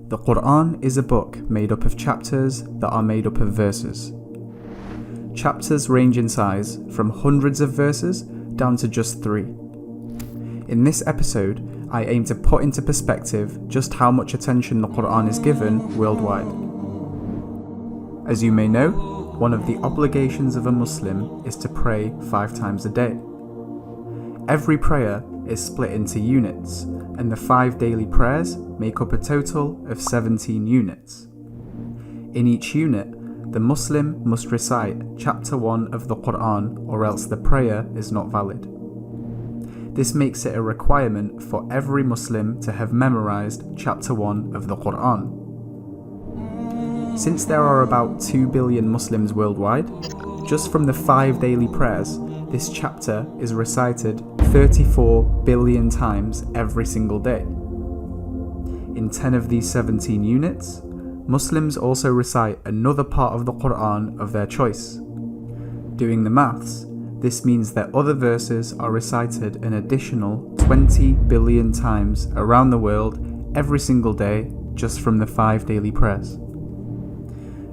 The Quran is a book made up of chapters that are made up of verses. Chapters range in size from hundreds of verses down to just 3. In this episode, I aim to put into perspective just how much attention the Quran is given worldwide. As you may know, one of the obligations of a Muslim is to pray 5 times a day. Every prayer is split into units, and the 5 daily prayers make up a total of 17 units. In each unit, the Muslim must recite chapter 1 of the Quran, or else the prayer is not valid. This makes it a requirement for every Muslim to have memorized chapter 1 of the Quran. Since there are about 2 billion Muslims worldwide, just from the 5 daily prayers, this chapter is recited 34 billion times every single day. In 10 of these 17 units, Muslims also recite another part of the Quran of their choice. Doing the maths, this means that other verses are recited an additional 20 billion times around the world every single day just from the 5 daily prayers.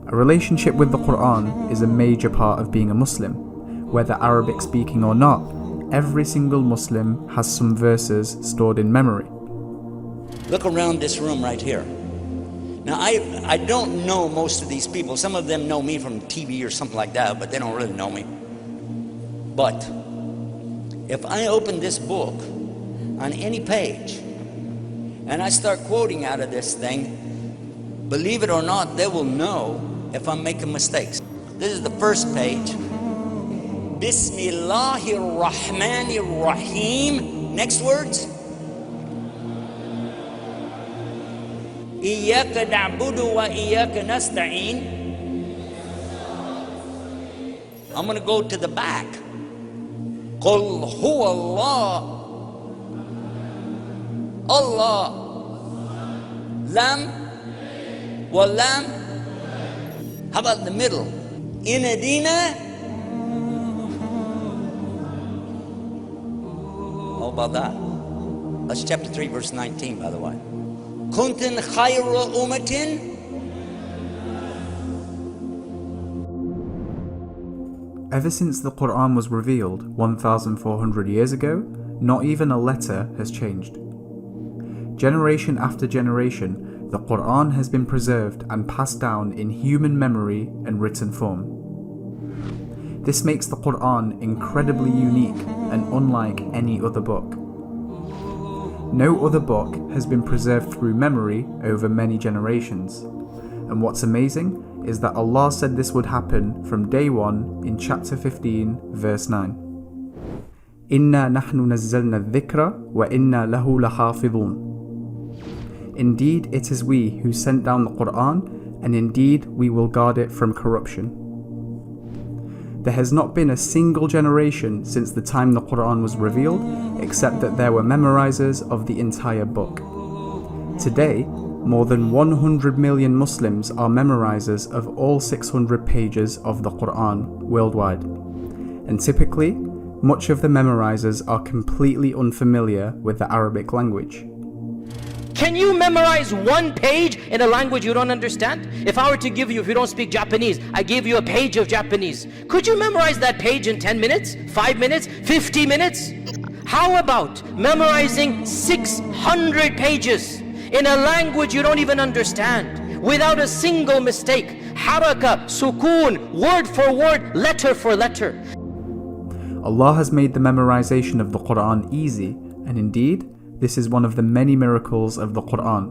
A relationship with the Quran is a major part of being a Muslim. Whether Arabic speaking or not, every single Muslim has some verses stored in memory. Look around this room right here. Now, I don't know most of these people. Some of them know me from TV or something like that, but they don't really know me. But if I open this book on any page and I start quoting out of this thing, believe it or not, they will know if I'm making mistakes. This is the first page. Bismillahir Rahmanir Rahim. Next words. Iyyaka na'budu wa iyyaka nasta'in. I'm going to go to the back. Qul huwa Allah. Allah. Lam. Wa lam. How about the middle? Inadina. How about that? That's chapter 3, verse 19, by the way. Kuntin khayra ummatin. Ever since the Quran was revealed 1,400 years ago, not even a letter has changed. Generation after generation, the Quran has been preserved and passed down in human memory and written form. This makes the Quran incredibly unique and unlike any other book. No other book has been preserved through memory over many generations. And what's amazing is that Allah said this would happen from day 1 in chapter 15, verse 9. Inna nahnu nazzalna dhikra wa inna lahu lahafidhun. Indeed, it is we who sent down the Quran, and indeed we will guard it from corruption. There has not been a single generation since the time the Quran was revealed, except that there were memorizers of the entire book. Today, more than 100 million Muslims are memorizers of all 600 pages of the Quran worldwide. And typically, much of the memorizers are completely unfamiliar with the Arabic language. Can you memorize 1 page in a language you don't understand? If I were to give you, if you don't speak Japanese, I gave you a page of Japanese. Could you memorize that page in 10 minutes, 5 minutes, 50 minutes? How about memorizing 600 pages in a language you don't even understand, without a single mistake? Haraka, sukoon, word for word, letter for letter. Allah has made the memorization of the Quran easy, and indeed, this is one of the many miracles of the Quran.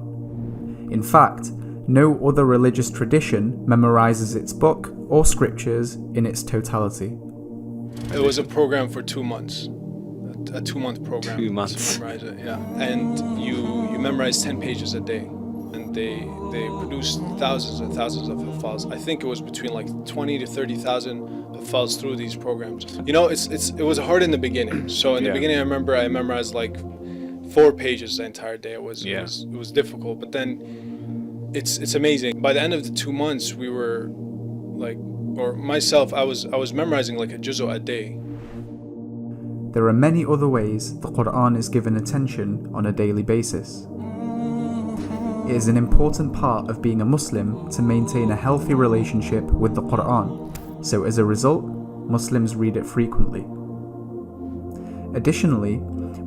In fact, no other religious tradition memorizes its book or scriptures in its totality. It was a program for 2 months, a 2-month program. 2 months. To memorize it, yeah. And you memorize 10 pages a day, and they produced thousands and thousands of hafals. I think it was between like 20 to 30,000 hafals through these programs. You know, it was hard in the beginning. So in the beginning, I remember I memorized like 4 pages the entire day. It was difficult, but then it's amazing. By the end of the 2 months, we were like, or myself, I was memorizing like a juz'u a day. There are many other ways the Quran is given attention on a daily basis. It is an important part of being a Muslim to maintain a healthy relationship with the Quran, so as a result, Muslims read it frequently. Additionally,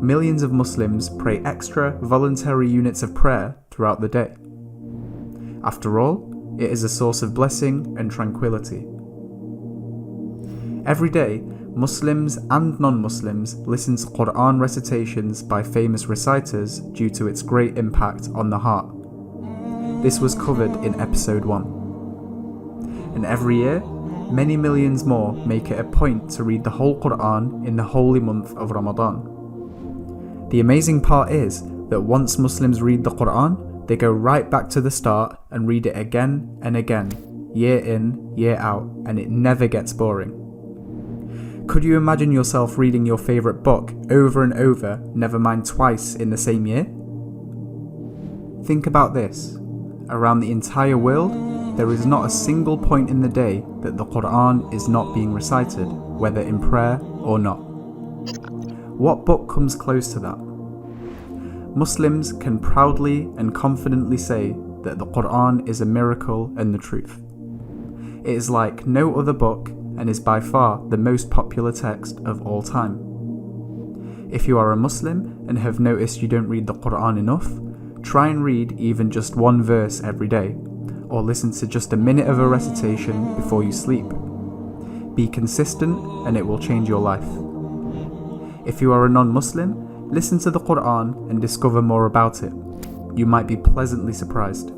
millions of Muslims pray extra voluntary units of prayer throughout the day. After all, it is a source of blessing and tranquility. Every day, Muslims and non-Muslims listen to Quran recitations by famous reciters due to its great impact on the heart. This was covered in episode 1. And every year, many millions more make it a point to read the whole Quran in the holy month of Ramadan. The amazing part is that once Muslims read the Quran, they go right back to the start and read it again and again, year in, year out, and it never gets boring. Could you imagine yourself reading your favourite book over and over, never mind twice in the same year? Think about this. Around the entire world, there is not a single point in the day that the Quran is not being recited, whether in prayer or not. What book comes close to that? Muslims can proudly and confidently say that the Quran is a miracle and the truth. It is like no other book and is by far the most popular text of all time. If you are a Muslim and have noticed you don't read the Quran enough, try and read even just one verse every day, or listen to just a minute of a recitation before you sleep. Be consistent and it will change your life. If you are a non-Muslim, listen to the Quran and discover more about it. You might be pleasantly surprised.